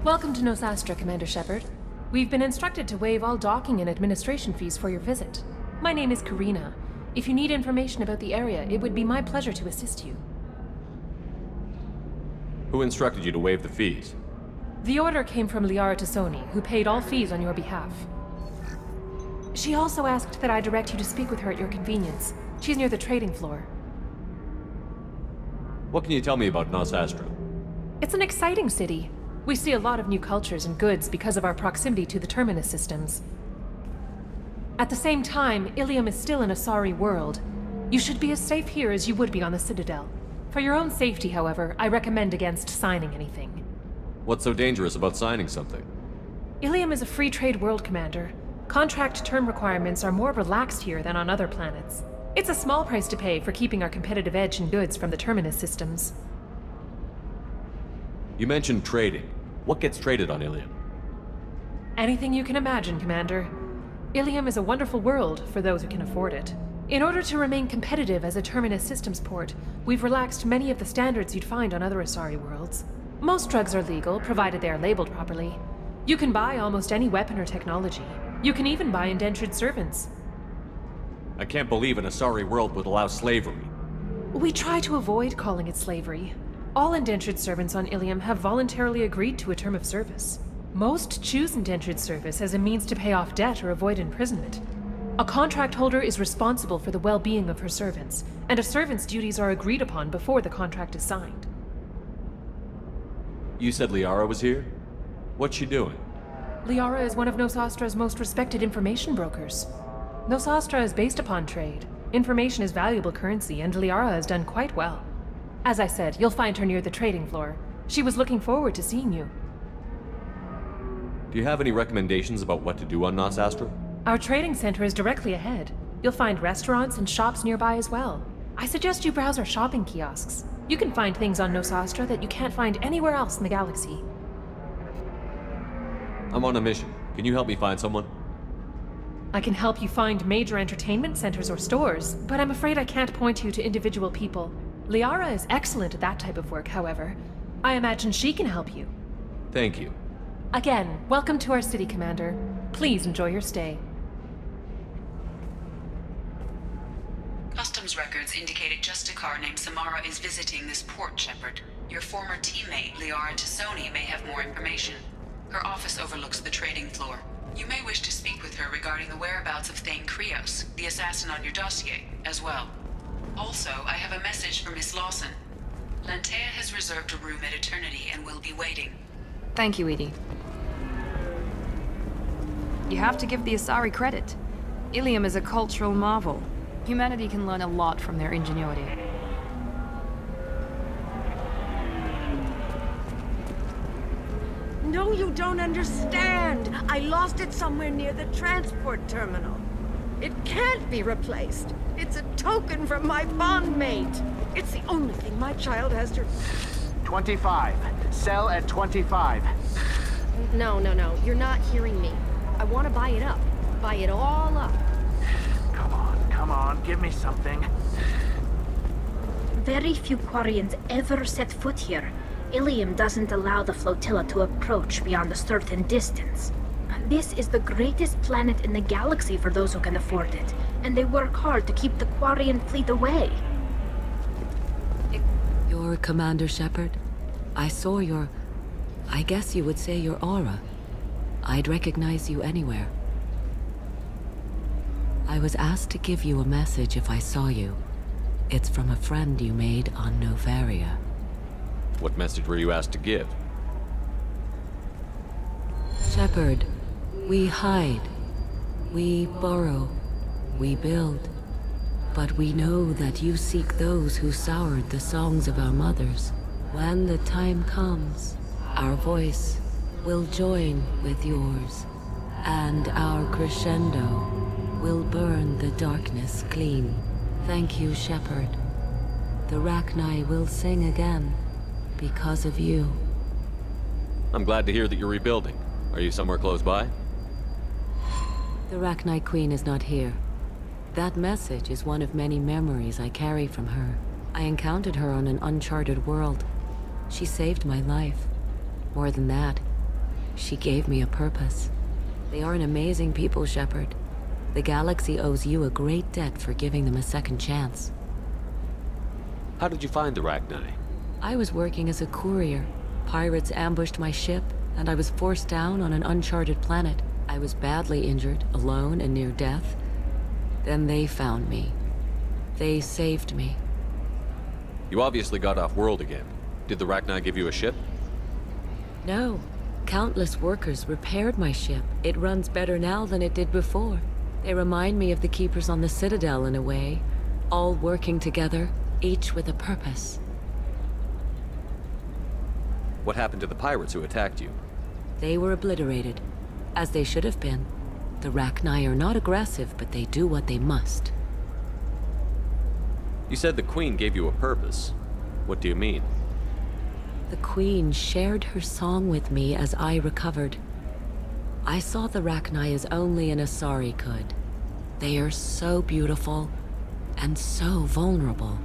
Welcome to Nosastra, Commander Shepard. We've been instructed to waive all docking and administration fees for your visit. My name is Karina. If you need information about the area, it would be my pleasure to assist you. Who instructed you to waive the fees? The order came from Liara Tassoni, who paid all fees on your behalf. She also asked that I direct you to speak with her at your convenience. She's near the trading floor. What can you tell me about Nosastra? It's an exciting city. We see a lot of new cultures and goods because of our proximity to the Terminus systems. At the same time, Illium is still an Asari world. You should be as safe here as you would be on the Citadel. For your own safety, however, I recommend against signing anything. What's so dangerous about signing something? Illium is a free trade world, Commander. Contract term requirements are more relaxed here than on other planets. It's a small price to pay for keeping our competitive edge in goods from the Terminus systems. You mentioned trading. What gets traded on Illium? Anything you can imagine, Commander. Illium is a wonderful world for those who can afford it. In order to remain competitive as a Terminus systems port, we've relaxed many of the standards you'd find on other Asari worlds. Most drugs are legal, provided they are labeled properly. You can buy almost any weapon or technology. You can even buy indentured servants. I can't believe an Asari world would allow slavery. We try to avoid calling it slavery. All indentured servants on Illium have voluntarily agreed to a term of service. Most choose indentured service as a means to pay off debt or avoid imprisonment. A contract holder is responsible for the well-being of her servants, and a servant's duties are agreed upon before the contract is signed. You said Liara was here? What's she doing? Liara is one of Nosastra's most respected information brokers. Nosastra is based upon trade. Information is valuable currency, and Liara has done quite well. As I said, you'll find her near the trading floor. She was looking forward to seeing you. Do you have any recommendations about what to do on Nos Astra? Our trading center is directly ahead. You'll find restaurants and shops nearby as well. I suggest you browse our shopping kiosks. You can find things on Nos Astra that you can't find anywhere else in the galaxy. I'm on a mission. Can you help me find someone? I can help you find major entertainment centers or stores, but I'm afraid I can't point you to individual people. Liara is excellent at that type of work, however. I imagine she can help you. Thank you. Again, welcome to our city, Commander. Please enjoy your stay. Customs records indicated just a car named Samara is visiting this port, Shepard. Your former teammate, Liara Tassoni, may have more information. Her office overlooks the trading floor. You may wish to speak with her regarding the whereabouts of Thane Krios, the assassin on your dossier, as well. Also, I have a message for Miss Lawson. Lantea has reserved a room at Eternity and will be waiting. Thank you, Edie. You have to give the Asari credit. Illium is a cultural marvel. Humanity can learn a lot from their ingenuity. No, you don't understand. I lost it somewhere near the transport terminal. It can't be replaced. It's a token from my bondmate. It's the only thing my child has to... 25. Sell at 25. No. You're not hearing me. I want to buy it up. Buy it all up. Come on, give me something. Very few Quarians ever set foot here. Illium doesn't allow the flotilla to approach beyond a certain distance. This is the greatest planet in the galaxy for those who can afford it, and they work hard to keep the Quarian fleet away. You're Commander Shepard? I saw your... I guess you would say your aura. I'd recognize you anywhere. I was asked to give you a message if I saw you. It's from a friend you made on Novaria. What message were you asked to give? Shepard, we hide. We borrow. We build. But we know that you seek those who soured the songs of our mothers. When the time comes, our voice will join with yours, and our crescendo will burn the darkness clean. Thank you, Shepard. The Rachni will sing again, because of you. I'm glad to hear that you're rebuilding. Are you somewhere close by? The Rachni Queen is not here. That message is one of many memories I carry from her. I encountered her on an uncharted world. She saved my life. More than that, she gave me a purpose. They are an amazing people, Shepard. The galaxy owes you a great debt for giving them a second chance. How did you find the Rachni? I was working as a courier. Pirates ambushed my ship, and I was forced down on an uncharted planet. I was badly injured, alone and near death. Then they found me. They saved me. You obviously got off-world again. Did the Rachni give you a ship? No. Countless workers repaired my ship. It runs better now than it did before. They remind me of the Keepers on the Citadel in a way. All working together, each with a purpose. What happened to the pirates who attacked you? They were obliterated, as they should have been. The Rachni are not aggressive, but they do what they must. You said the Queen gave you a purpose. What do you mean? The Queen shared her song with me as I recovered. I saw the Rachni as only an Asari could. They are so beautiful, and so vulnerable.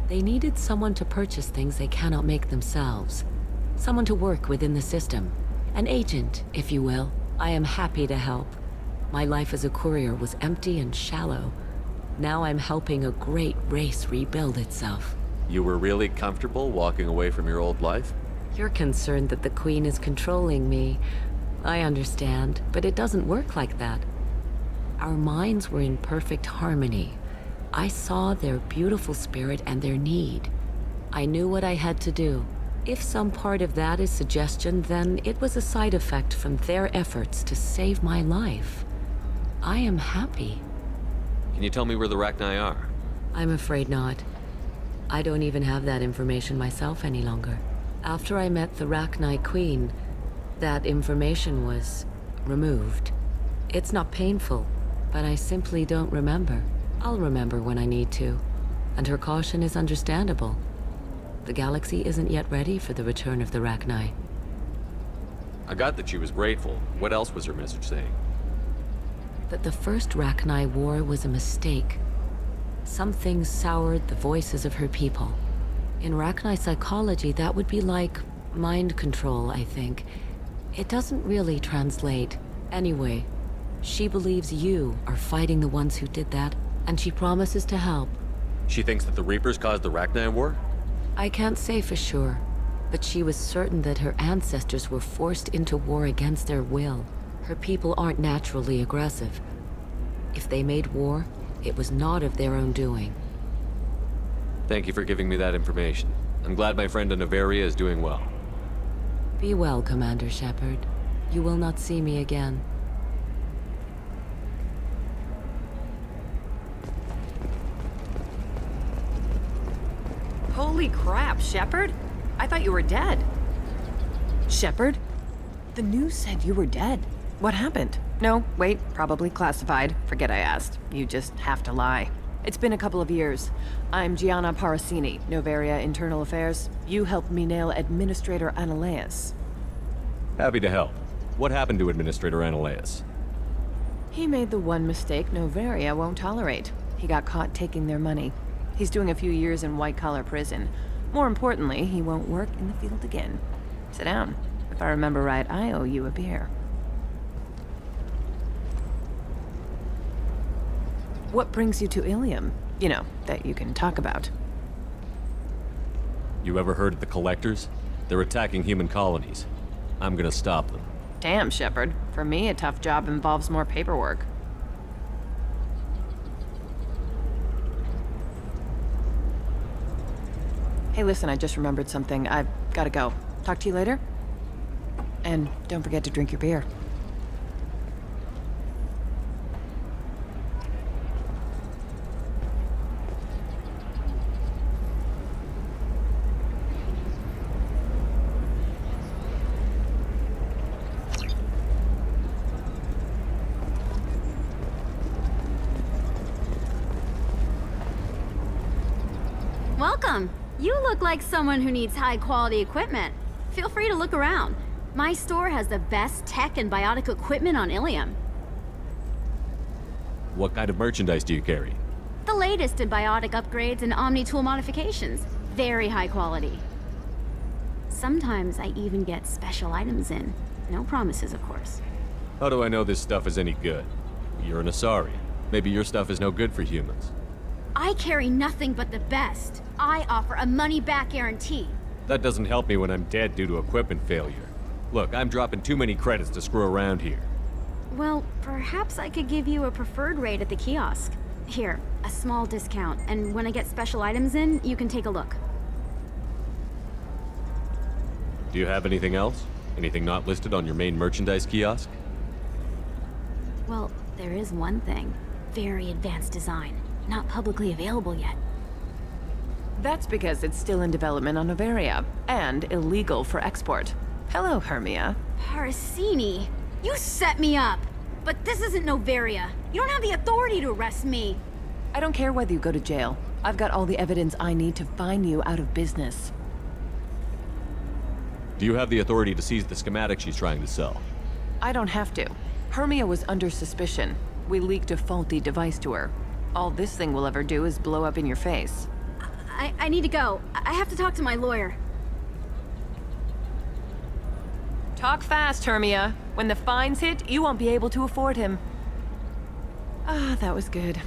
They needed someone to purchase things they cannot make themselves. Someone to work within the system. An agent, if you will. I am happy to help. My life as a courier was empty and shallow. Now I'm helping a great race rebuild itself. You were really comfortable walking away from your old life? You're concerned that the Queen is controlling me. I understand, but it doesn't work like that. Our minds were in perfect harmony. I saw their beautiful spirit and their need. I knew what I had to do. If some part of that is suggestion, then it was a side effect from their efforts to save my life. I am happy. Can you tell me where the Rachni are? I'm afraid not. I don't even have that information myself any longer. After I met the Rachni Queen, That information was removed. It's not painful, but I simply don't remember. I'll remember when I need to, and her caution is understandable. The galaxy isn't yet ready for the return of the Rachni. I got that she was grateful. What else was her message saying? That the first Rachni war was a mistake. Something soured the voices of her people. In Rachni psychology, that would be like mind control, I think. It doesn't really translate. Anyway, she believes you are fighting the ones who did that, and she promises to help. She thinks that the Reapers caused the Rachni war? I can't say for sure, but she was certain that her ancestors were forced into war against their will. Her people aren't naturally aggressive. If they made war, it was not of their own doing. Thank you for giving me that information. I'm glad my friend Noveria is doing well. Be well, Commander Shepard. You will not see me again. Holy crap, Shepard? I thought you were dead. Shepard? The news said you were dead. What happened? No, wait, probably classified. Forget I asked. You just have to lie. It's been a couple of years. I'm Gianna Parasini, Noveria Internal Affairs. You helped me nail Administrator Analeas. Happy to help. What happened to Administrator Analeas? He made the one mistake Noveria won't tolerate. He got caught taking their money. He's doing a few years in white-collar prison. More importantly, he won't work in the field again. Sit down. If I remember right, I owe you a beer. What brings you to Illium? You know, that you can talk about. You ever heard of the Collectors? They're attacking human colonies. I'm gonna stop them. Damn, Shepard. For me, a tough job involves more paperwork. Hey, listen, I just remembered something. I've gotta go. Talk to you later? And don't forget to drink your beer. Welcome. You look like someone who needs high-quality equipment. Feel free to look around. My store has the best tech and biotic equipment on Illium. What kind of merchandise do you carry? The latest in biotic upgrades and omni-tool modifications. Very high quality. Sometimes I even get special items in. No promises, of course. How do I know this stuff is any good? You're an Asari. Maybe your stuff is no good for humans. I carry nothing but the best. I offer a money-back guarantee. That doesn't help me when I'm dead due to equipment failure. Look, I'm dropping too many credits to screw around here. Well, perhaps I could give you a preferred rate at the kiosk. Here, a small discount, and when I get special items in, you can take a look. Do you have anything else? Anything not listed on your main merchandise kiosk? Well, there is one thing. Very advanced design. Not publicly available yet. That's because it's still in development on Noveria, and illegal for export. Hello, Hermia. Parasini, you set me up! But this isn't Noveria. You don't have the authority to arrest me. I don't care whether you go to jail. I've got all the evidence I need to find you out of business. Do you have the authority to seize the schematic she's trying to sell? I don't have to. Hermia was under suspicion. We leaked a faulty device to her. All this thing will ever do is blow up in your face. I need to go. I have to talk to my lawyer. Talk fast, Hermia. When the fines hit, you won't be able to afford him. Ah, that was good.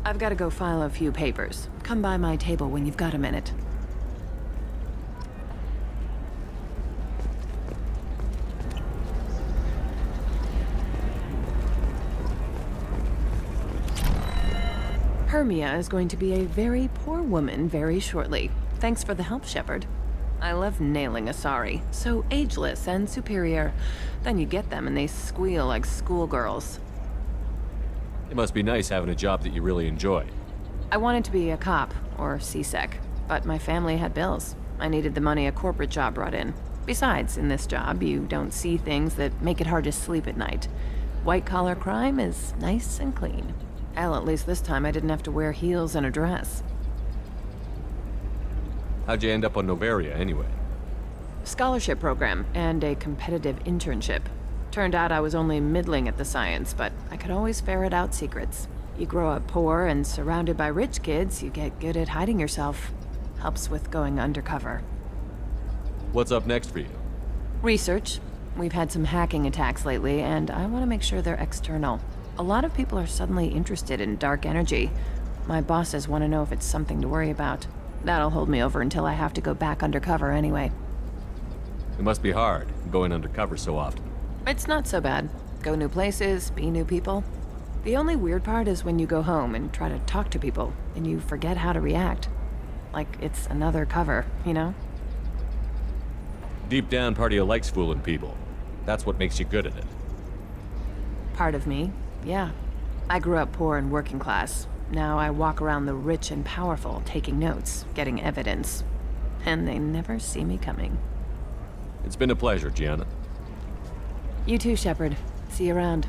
I've got to go file a few papers. Come by my table when you've got a minute. Hermia is going to be a very poor woman very shortly. Thanks for the help, Shepard. I love nailing Asari. So ageless and superior. Then you get them and they squeal like schoolgirls. It must be nice having a job that you really enjoy. I wanted to be a cop, or CSEC, but my family had bills. I needed the money a corporate job brought in. Besides, in this job, you don't see things that make it hard to sleep at night. White-collar crime is nice and clean. Hell, at least this time I didn't have to wear heels and a dress. How'd you end up on Novaria, anyway? Scholarship program and a competitive internship. Turned out I was only middling at the science, but I could always ferret out secrets. You grow up poor and surrounded by rich kids, you get good at hiding yourself. Helps with going undercover. What's up next for you? Research. We've had some hacking attacks lately, and I want to make sure they're external. A lot of people are suddenly interested in dark energy. My bosses want to know if it's something to worry about. That'll hold me over until I have to go back undercover anyway. It must be hard, going undercover so often. It's not so bad. Go new places, be new people. The only weird part is when you go home and try to talk to people, and you forget how to react. Like it's another cover, you know? Deep down, part of you likes fooling people. That's what makes you good at it. Part of me, yeah. I grew up poor and working class. Now I walk around the rich and powerful, taking notes, getting evidence. And they never see me coming. It's been a pleasure, Gianna. You too, Shepard. See you around.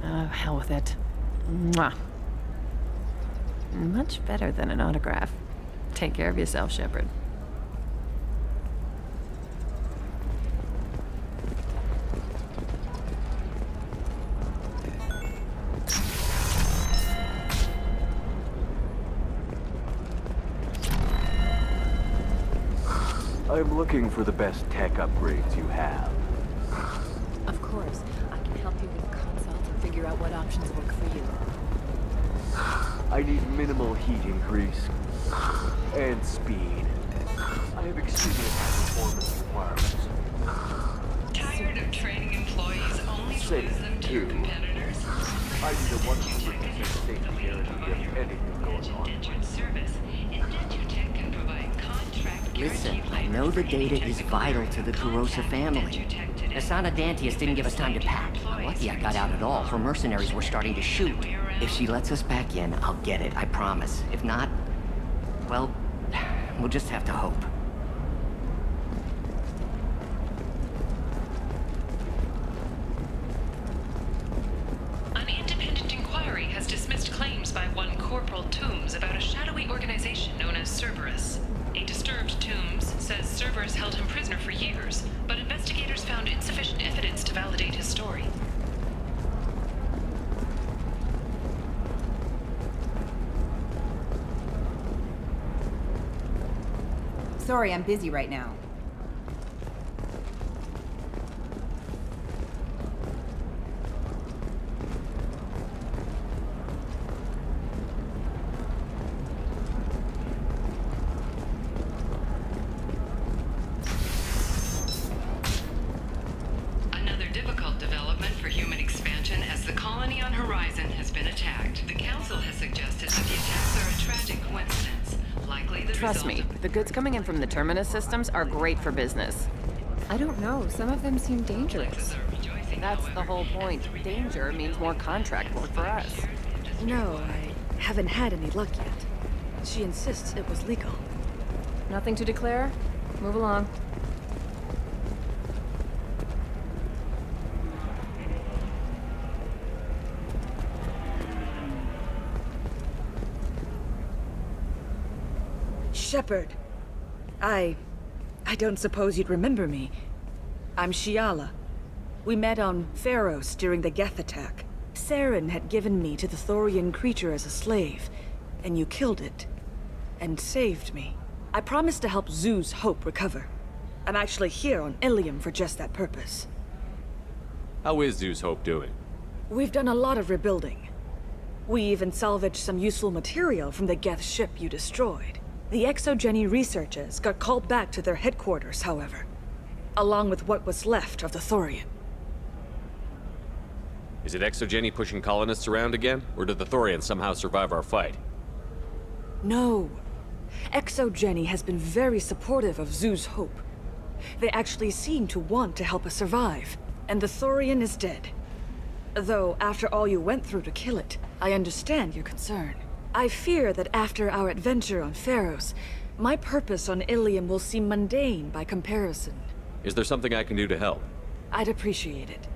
Oh, hell with it. Mwah. Much better than an autograph. Take care of yourself, Shepard. I'm looking for the best tech upgrades you have. Of course. I can help you with consults and figure out what options work for you. I need minimal heat increase and speed. I have extremely high performance requirements. Tired of training employees only to lose them to your competitors? I need a 100% safety guarantee if anything goes on. Indentured service. Indentutech can provide contract Listen, I know the data is vital to the Kurosa family. Asana Dantius didn't give us time to pack. I'm lucky I got out at all. Her mercenaries were starting to shoot. If she lets us back in, I'll get it, I promise. If not, well, we'll just have to hope. An independent inquiry has dismissed claims by one Corporal Toombs about a shadowy organization known as Cerberus. A disturbed Toombs says Cerberus held him prisoner for years, but investigators found insufficient evidence to validate his story. Sorry, I'm busy right now. Another difficult development for human expansion as the colony on Horizon has been attacked. The Council has suggested that the attacks are a tragic coincidence. Likely the Trust me, the goods coming in from the Terminus systems are great for business. I don't know, some of them seem dangerous. That's the whole point. Danger means more contract work for us. No, I haven't had any luck yet. She insists it was legal. Nothing to declare? Move along. Shepard. I don't suppose you'd remember me. I'm Shiala. We met on Pharos during the Geth attack. Saren had given me to the Thorian creature as a slave, and you killed it. And saved me. I promised to help Zoo's Hope recover. I'm actually here on Illium for just that purpose. How is Zeus Hope doing? We've done a lot of rebuilding. We even salvaged some useful material from the Geth ship you destroyed. The Exogeny researchers got called back to their headquarters, however, along with what was left of the Thorian. Is it Exogeny pushing colonists around again? Or did the Thorians somehow survive our fight? No. Exogeny has been very supportive of Zoo's Hope. They actually seem to want to help us survive, and the Thorian is dead. Though, after all you went through to kill it, I understand your concern. I fear that after our adventure on Pharos, my purpose on Illium will seem mundane by comparison. Is there something I can do to help? I'd appreciate it.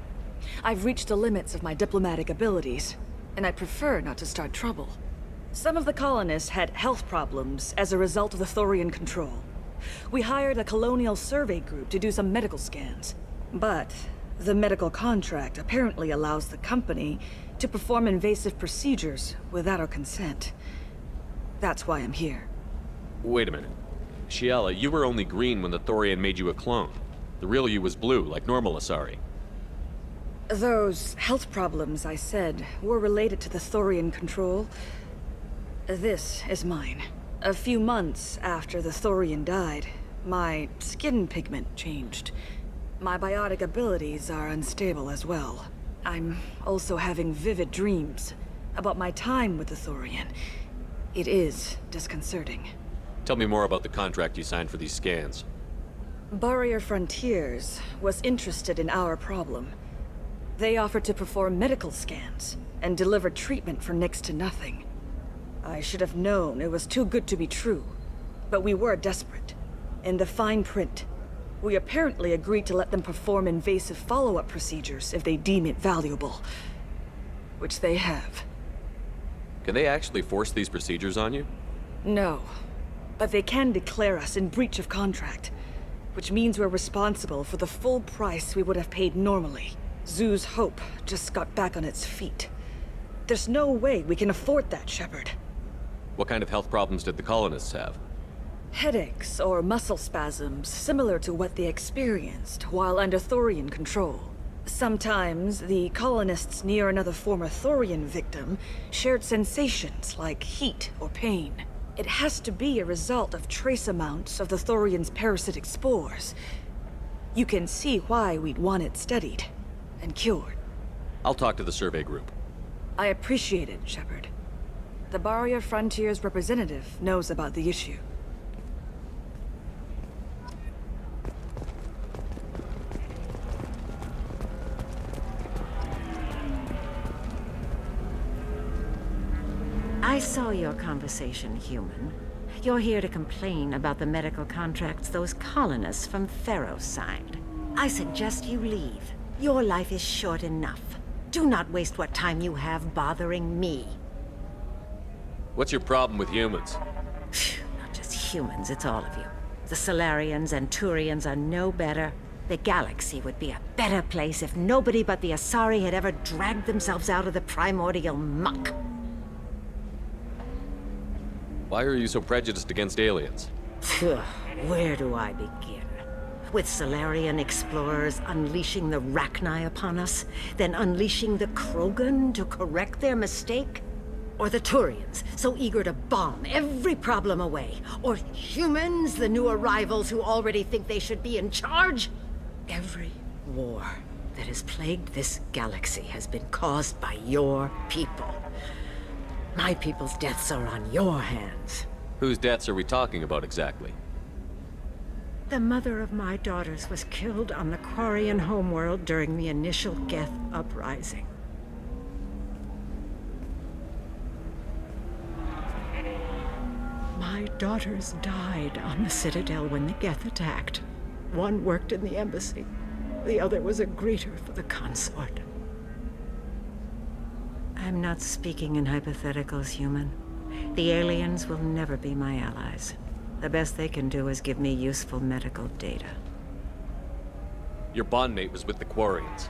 I've reached the limits of my diplomatic abilities, and I'd prefer not to start trouble. Some of the colonists had health problems as a result of the Thorian control. We hired a colonial survey group to do some medical scans. But the medical contract apparently allows the company to perform invasive procedures without our consent. That's why I'm here. Wait a minute. Shiala, you were only green when the Thorian made you a clone. The real you was blue, like normal Asari. Those health problems I said were related to the Thorian control. This is mine. A few months after the Thorian died, my skin pigment changed. My biotic abilities are unstable as well. I'm also having vivid dreams about my time with the Thorian. It is disconcerting. Tell me more about the contract you signed for these scans. Barrier Frontiers was interested in our problem. They offered to perform medical scans and deliver treatment for next to nothing. I should have known it was too good to be true, but we were desperate. In the fine print, we apparently agreed to let them perform invasive follow-up procedures if they deem it valuable. Which they have. Can they actually force these procedures on you? No, but they can declare us in breach of contract, which means we're responsible for the full price we would have paid normally. Zoo's hope just got back on its feet. There's no way we can afford that, Shepard. What kind of health problems did the colonists have? Headaches or muscle spasms similar to what they experienced while under Thorian control. Sometimes the colonists near another former Thorian victim shared sensations like heat or pain. It has to be a result of trace amounts of the Thorian's parasitic spores. You can see why we'd want it studied and cured. I'll talk to the survey group. I appreciate it, Shepard. The Barrier Frontiers representative knows about the issue. I saw your conversation, human. You're here to complain about the medical contracts those colonists from Pharos signed. I suggest you leave. Your life is short enough. Do not waste what time you have bothering me. What's your problem with humans? Not just humans, it's all of you. The Solarians and Turians are no better. The galaxy would be a better place if nobody but the Asari had ever dragged themselves out of the primordial muck. Why are you so prejudiced against aliens? Where do I begin? With Solarian explorers unleashing the Rachni upon us, then unleashing the Krogan to correct their mistake? Or the Turians, so eager to bomb every problem away? Or humans, the new arrivals who already think they should be in charge? Every war that has plagued this galaxy has been caused by your people. My people's deaths are on your hands. Whose deaths are we talking about exactly? The mother of my daughters was killed on the Quarian homeworld during the initial Geth uprising. My daughters died on the Citadel when the Geth attacked. One worked in the embassy. The other was a greeter for the consort. I'm not speaking in hypotheticals, human. The aliens will never be my allies. The best they can do is give me useful medical data. Your bondmate was with the Quarians.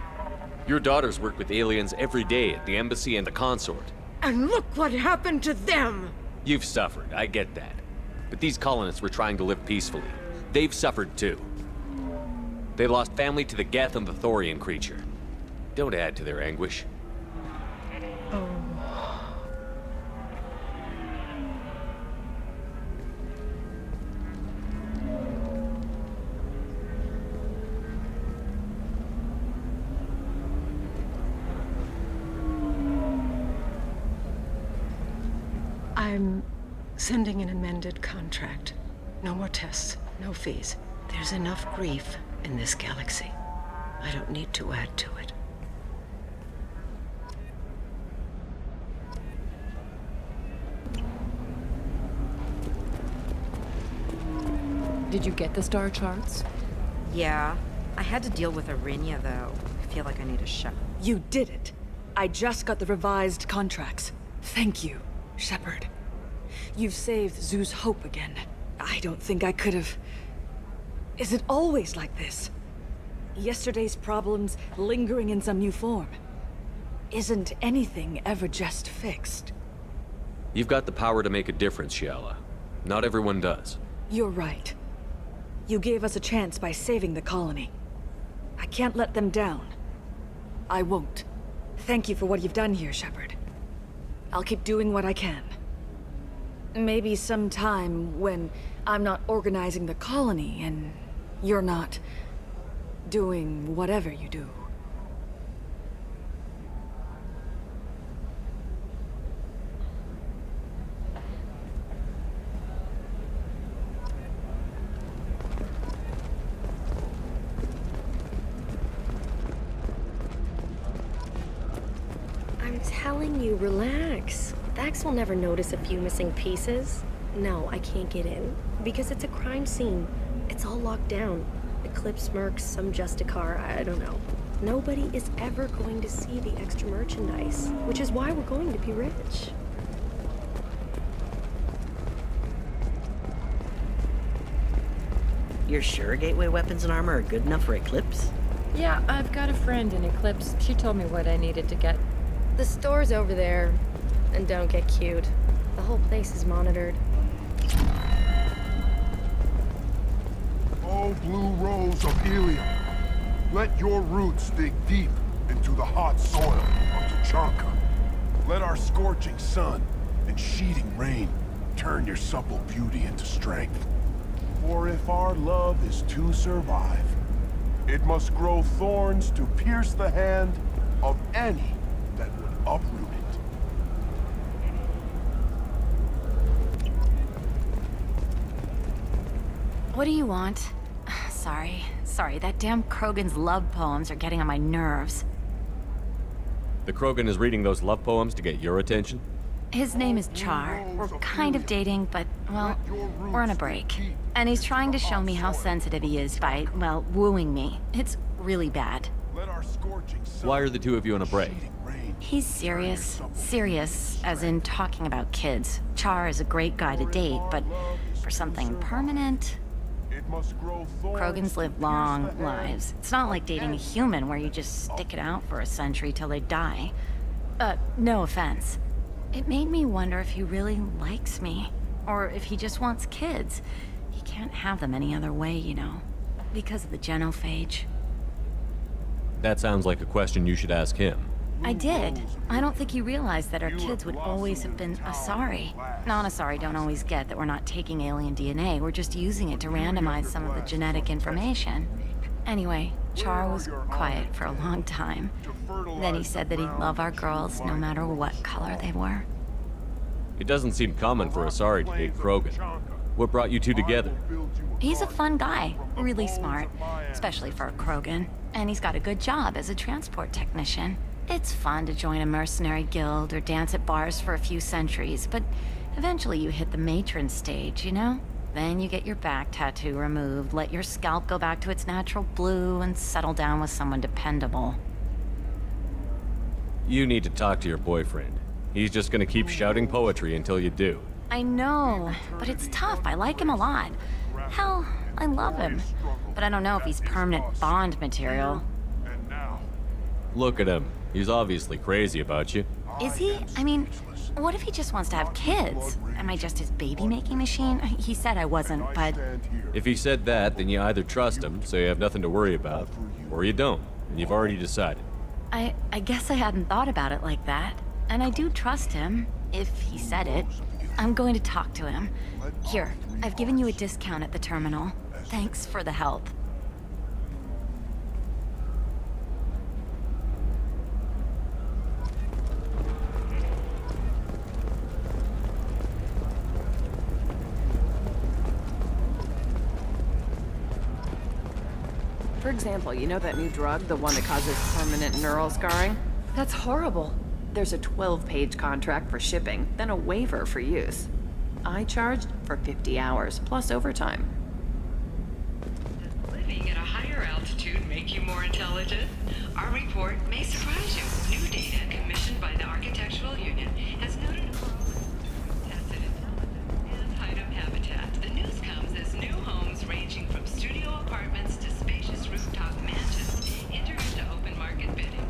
Your daughters work with aliens every day at the embassy and the consort. And look what happened to them! You've suffered, I get that. But these colonists were trying to live peacefully. They've suffered too. They lost family to the Geth and the Thorian creature. Don't add to their anguish. Oh. I'm sending an amended contract. No more tests, no fees. There's enough grief in this galaxy. I don't need to add to it. Did you get the star charts? Yeah. I had to deal with Arinia, though. I feel like I need a Shepard. You did it. I just got the revised contracts. Thank you, Shepard. You've saved Zoo's hope again. I don't think I could have... Is it always like this? Yesterday's problems lingering in some new form. Isn't anything ever just fixed? You've got the power to make a difference, Shiala. Not everyone does. You're right. You gave us a chance by saving the colony. I can't let them down. I won't. Thank you for what you've done here, Shepard. I'll keep doing what I can. Maybe sometime when I'm not organizing the colony and you're not doing whatever you do. I'm telling you, relax. Vax will never notice a few missing pieces. No, I can't get in. Because it's a crime scene. It's all locked down. Eclipse mercs, some Justicar, I don't know. Nobody is ever going to see the extra merchandise, which is why we're going to be rich. You're sure gateway weapons and armor are good enough for Eclipse? Yeah, I've got a friend in Eclipse. She told me what I needed to get. The store's over there. And don't get cute. The whole place is monitored. Oh, blue rose of Illium, let your roots dig deep into the hot soil of Tuchanka. Let our scorching sun and sheeting rain turn your supple beauty into strength. For if our love is to survive, it must grow thorns to pierce the hand of any that would uproot it. What do you want? Sorry, that damn Krogan's love poems are getting on my nerves. The Krogan is reading those love poems to get your attention? His name is Char. We're kind of dating, but, well, we're on a break. And he's trying to show me how sensitive he is by, well, wooing me. It's really bad. Why are the two of you on a break? He's serious. Serious, as in talking about kids. Char is a great guy to date, but for something permanent... Krogans live long lives. It's not like dating a human where you just stick it out for a century till they die. No offense. It made me wonder if he really likes me, or if he just wants kids. He can't have them any other way, you know, because of the genophage. That sounds like a question you should ask him. I did. I don't think he realized that our kids would always have been Asari. Non-Asari don't always get that we're not taking alien DNA, we're just using it to randomize some of the genetic information. Anyway, Char was quiet for a long time. Then he said that he'd love our girls no matter what color they were. It doesn't seem common for Asari to date Krogan. What brought you two together? He's a fun guy, really smart, especially for a Krogan. And he's got a good job as a transport technician. It's fun to join a mercenary guild or dance at bars for a few centuries, but eventually you hit the matron stage, you know? Then you get your back tattoo removed, let your scalp go back to its natural blue, and settle down with someone dependable. You need to talk to your boyfriend. He's just gonna keep shouting poetry until you do. I know, but it's tough. I like him a lot. Hell, I love him. But I don't know if he's permanent Bond material. Look at him. He's obviously crazy about you. Is he? I mean, what if he just wants to have kids? Am I just his baby-making machine? He said I wasn't, but... If he said that, then you either trust him, so you have nothing to worry about, or you don't, and you've already decided. I guess I hadn't thought about it like that. And I do trust him, if he said it. I'm going to talk to him. Here, I've given you a discount at the terminal. Thanks for the help. For example, you know that new drug, the one that causes permanent neural scarring? That's horrible. There's a 12-page contract for shipping, then a waiver for use. I charged for 50 hours, plus overtime. intelligent? Our report may surprise you. New data commissioned by the Architectural Union has noted tested intelligence and item habitat. The news comes as new homes ranging from studio apartments to spacious rooftop mansions enter into open market bidding.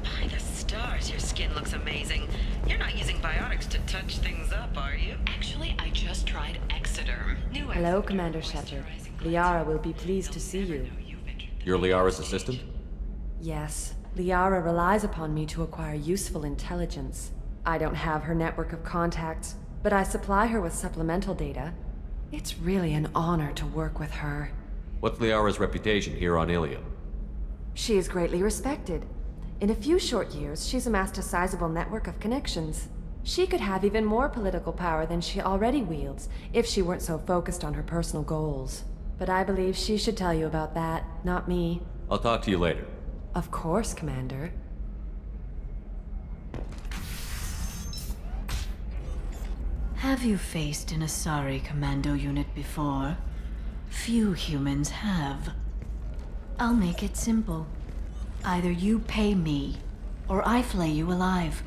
By the stars, your skin looks amazing. You're not using biotics to touch things up, are you? Actually, I just tried Exoderm. Hello, Commander Shepard. Liara will be pleased to see you. You're Liara's assistant? Yes, Liara relies upon me to acquire useful intelligence. I don't have her network of contacts, but I supply her with supplemental data. It's really an honor to work with her. What's Liara's reputation here on Illium? She is greatly respected. In a few short years, she's amassed a sizable network of connections. She could have even more political power than she already wields if she weren't so focused on her personal goals. But I believe she should tell you about that, not me. I'll talk to you later. Of course, Commander. Have you faced an Asari commando unit before? Few humans have. I'll make it simple. Either you pay me, or I flay you alive.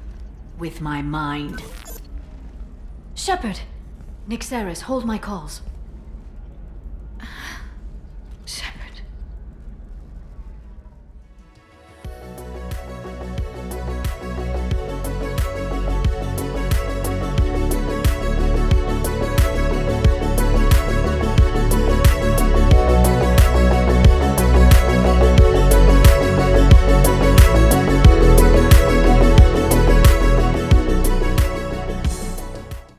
With my mind. Shepard! Nixeris, hold my calls.